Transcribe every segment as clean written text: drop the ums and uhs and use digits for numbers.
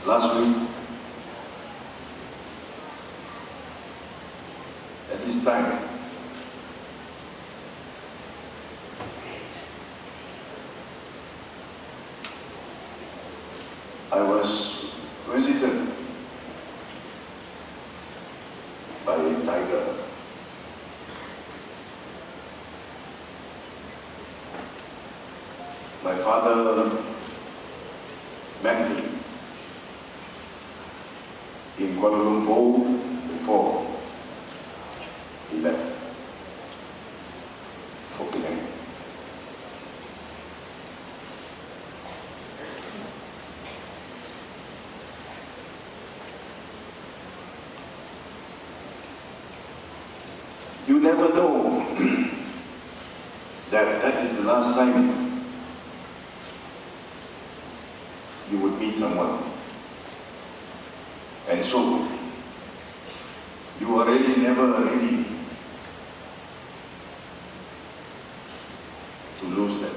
last week, at this time, I was visited by a tiger. My father met me in Kuala Lumpur before he left for Penang. You never know that is the last time you would meet someone. And so, you are really never ready to lose them.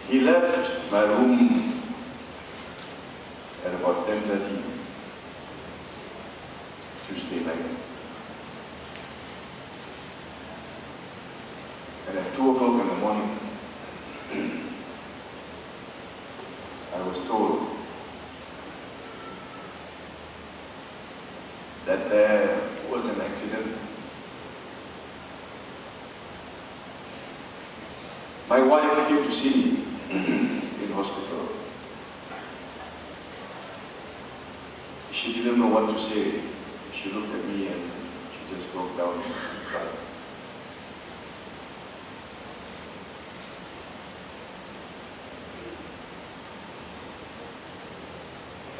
He left my room at about 10:30 Tuesday night. And at 2 o'clock in the morning, I was told that there was an accident. My wife came to see me in hospital. She didn't know what to say. She looked at me and she just broke down and cried.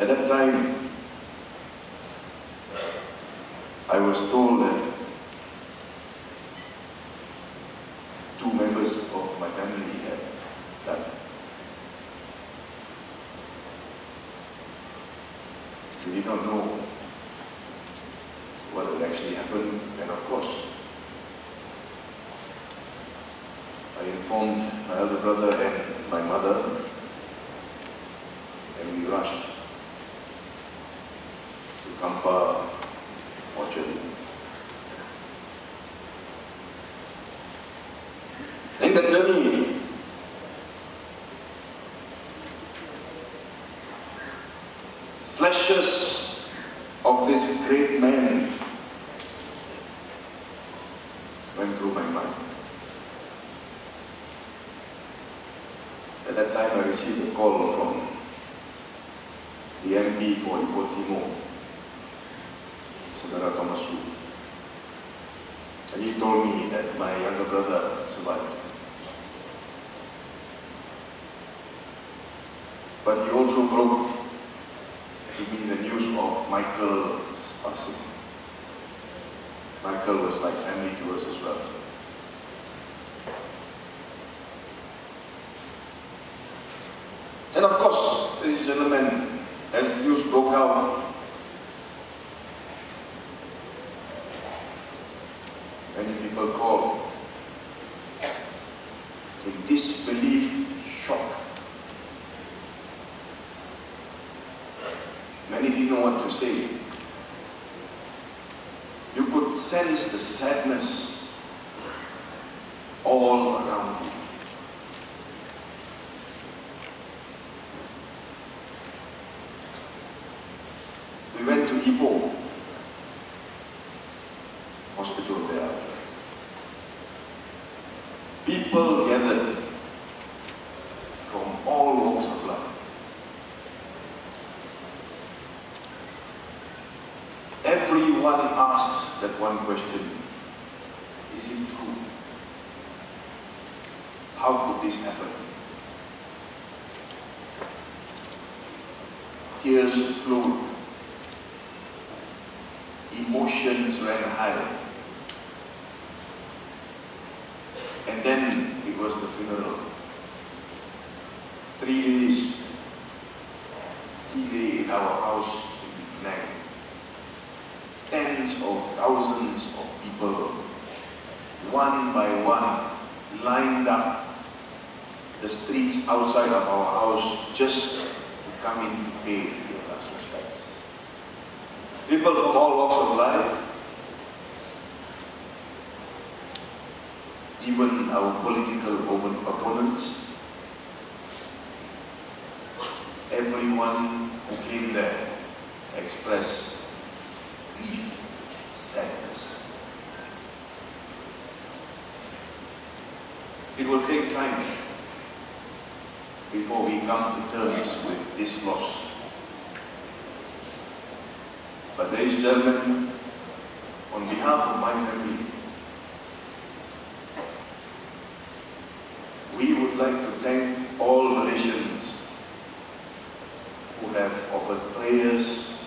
At that time, I was told that 2 members of my family had died. We did not know what would actually happen, and of course, I informed my elder brother and my mother, and we rushed to Karpal Singh. In the journey, flashes of this great man went through my mind. At that time, I received a call from the MP for Ipoh Timur, Saudara Thomasu. And he told me that my younger brother survived. But he also broke to me the news of Michael's passing. Michael was like family to us as well. And of course, ladies and gentlemen, as the news broke out, many people called in disbelief, shock. Many didn't know what to say. You could sense the sadness all around you. We went to Ipoh hospital thereafter. People gathered from all walks of life. Everyone asked that one question: is it true? How could this happen? Tears flowed. Emotions ran high. And then it was the funeral. 3 days he lay in our house in Penang. tens of thousands of people, one by one, lined up the streets outside of our house just to come in and pay their last respects. People from all walks of life, even our political opponents, everyone who came there expressed grief, sadness. It will take time before we come to terms with this loss. But ladies and gentlemen, on behalf of my family, we would like to thank all Malaysians who have offered prayers,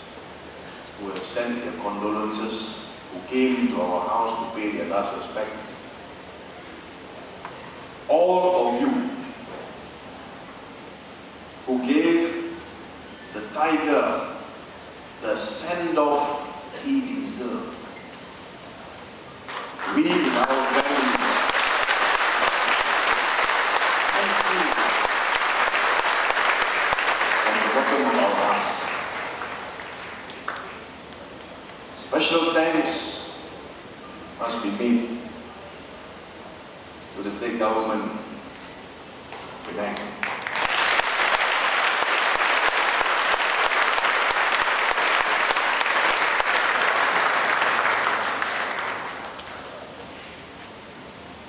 who have sent their condolences, who came to our house to pay their last respects. All of you who gave the tiger the send-off he deserved. We in our family, thank you from the bottom of our hearts. Special thanks must be made to the state government, Penang.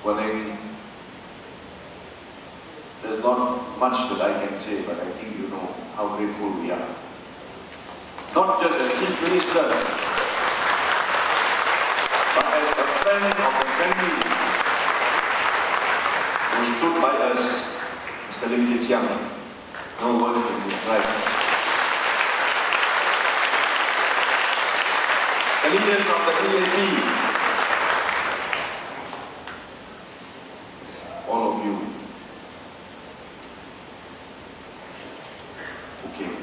Well, there's not much that I can say, but I think you know how grateful we are. Not just as Chief Minister, but as a friend of the family who stood by us, Mr. Lim Kit Siang. No words can describe. The leaders of the EAP, all of you who came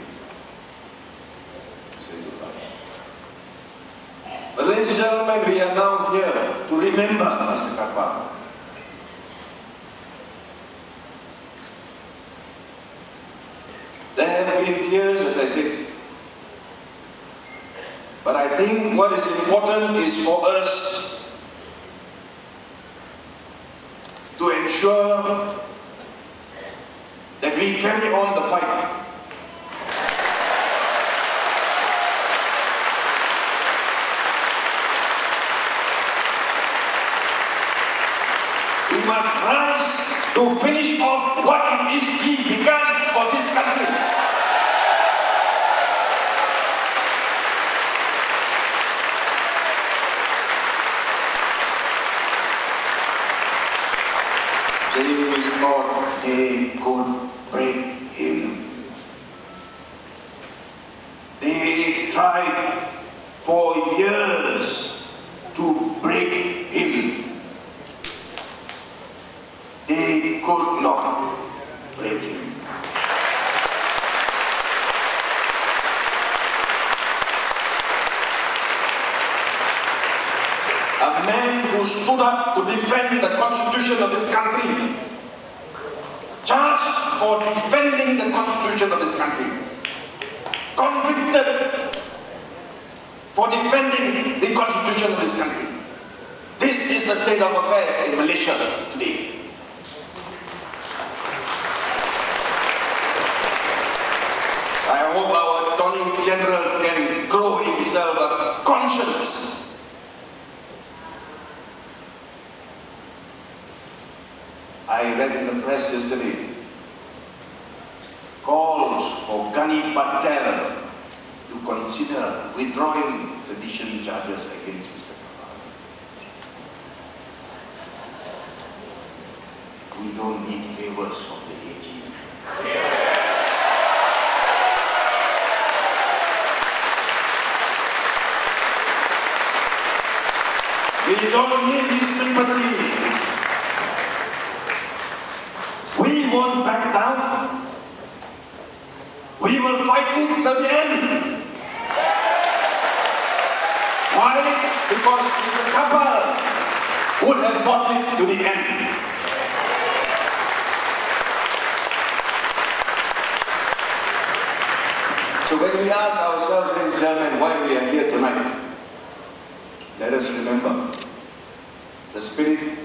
to say goodbye. But ladies and gentlemen, we are now here to remember Mr. Karpal. There have been tears, as I said. But I think what is important is for us to ensure that we carry on the fight. We must rise to finish off what it is he began for this country. They thought they could break him. They tried for years to break him. They could not break him. A man who stood up to defend the constitution of this country, charged for defending the constitution of this country, convicted for defending the constitution of this country. This is the state of affairs in Malaysia today. I hope our Attorney General can grow himself a conscience. I read in the press yesterday calls for Gani Patail to consider withdrawing sedition charges against Mr. Karpal. We don't need favours from the AG. We don't need his sympathy. We won't back down. We will fight it till the end. Why? Because Mr. Karpal would have fought it to the end. So when we ask ourselves, ladies and gentlemen, why we are here tonight, let us remember the spirit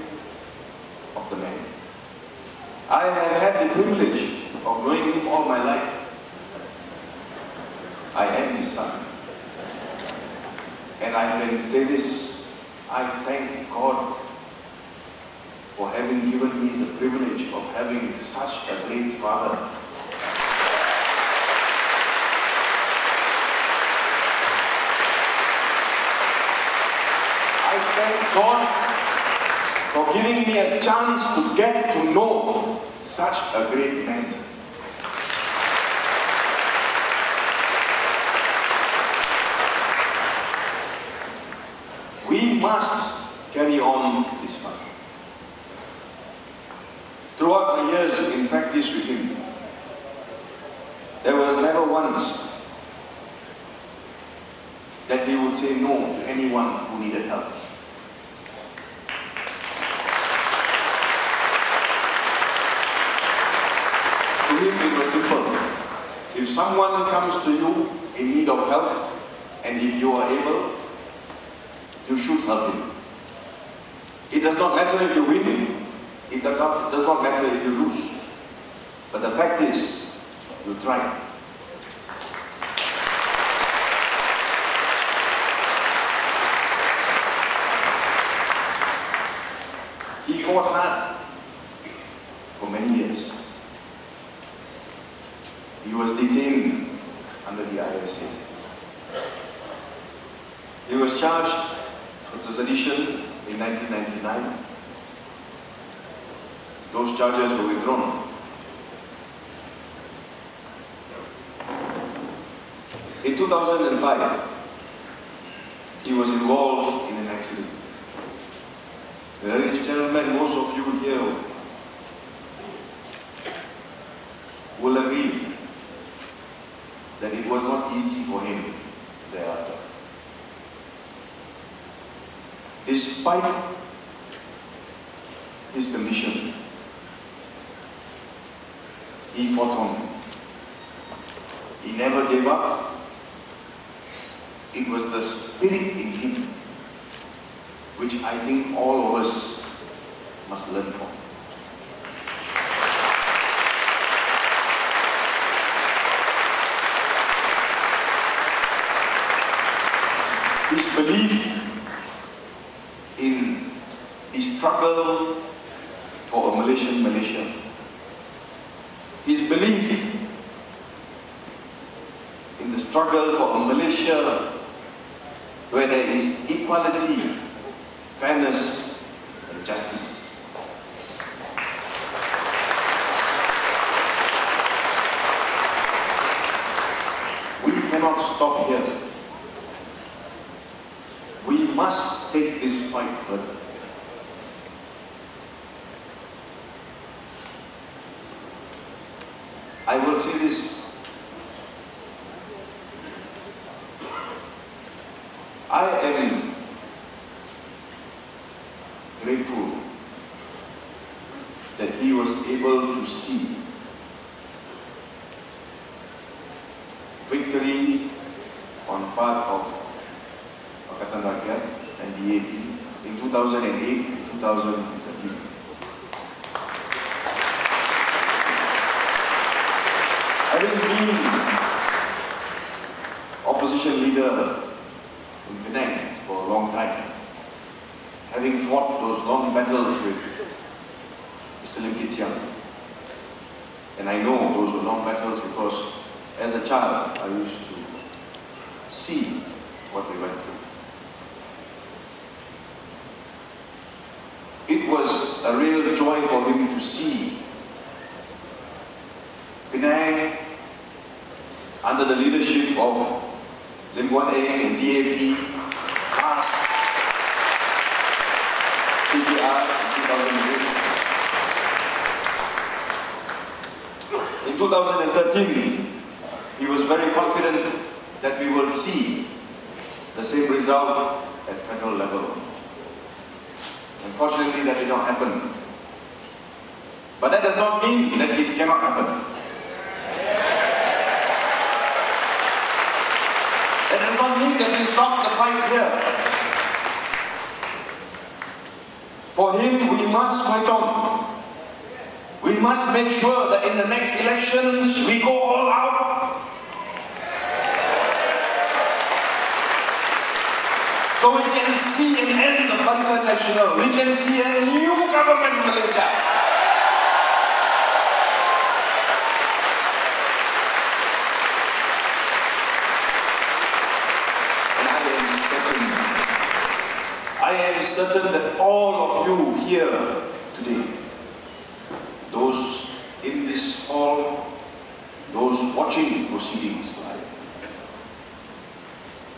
of the man. I have had the privilege of knowing him all my life. I am his son. And I can say this, I thank God for having given me the privilege of having such a great father. I thank God for giving me a chance to get to know such a great man. We must carry on this fight. Throughout my years in practice with him, there was never once that he would say no to anyone who needed help. To him it was simple. If someone comes to you in need of help, and if you are able, you should help him. It does not matter if you win, it does not matter if you lose. But the fact is, you try. He fought hard for many years. He was detained under the ISA. He was charged for sedition in 1999. Those charges were withdrawn. In 2005, he was involved in an accident. Ladies and gentlemen, most of you here will agree that it was not easy for him thereafter. Despite his condition, he fought on. He never gave up. It was the spirit in him which I think all of us must learn from. His belief in the struggle for a Malaysian Malaysia. His belief in the struggle for a Malaysia where there is equality, fairness and justice. We cannot stop here. We must take this fight further. I will say this. I am grateful that he was able to see victory on part of Pakatan Rakyat and DAP in 2008 and 2013. Having been opposition leader in Penang for a long time, having fought those long battles with Mr. Lim Kit Siang, and I know those were long battles because as a child I used to see what they went through. It was a real joy for him to see Penang under the leadership of Lim Guan Eng and DAP pass PGR in 2008. In 2013, he was very confident that we will see the same result at federal level. Unfortunately, that did not happen. But that does not mean that it cannot happen. That does not mean that we stop the fight here. For him, we must fight on. We must make sure that in the next elections, we go all out. So we can see an end of Barisan Nasional. We can see a new government in Malaysia. And I am certain that all of you here today, those in this hall, those watching proceedings live,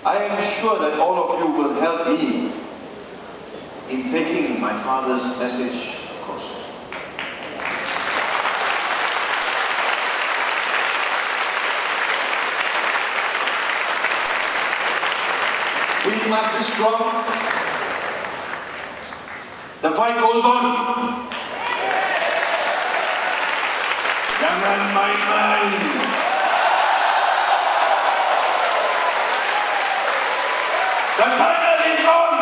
I am sure that all of you will help me in taking my father's message across. We must be strong. The fight goes on. Jangan main-main. The title is on!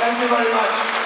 Thank you very much.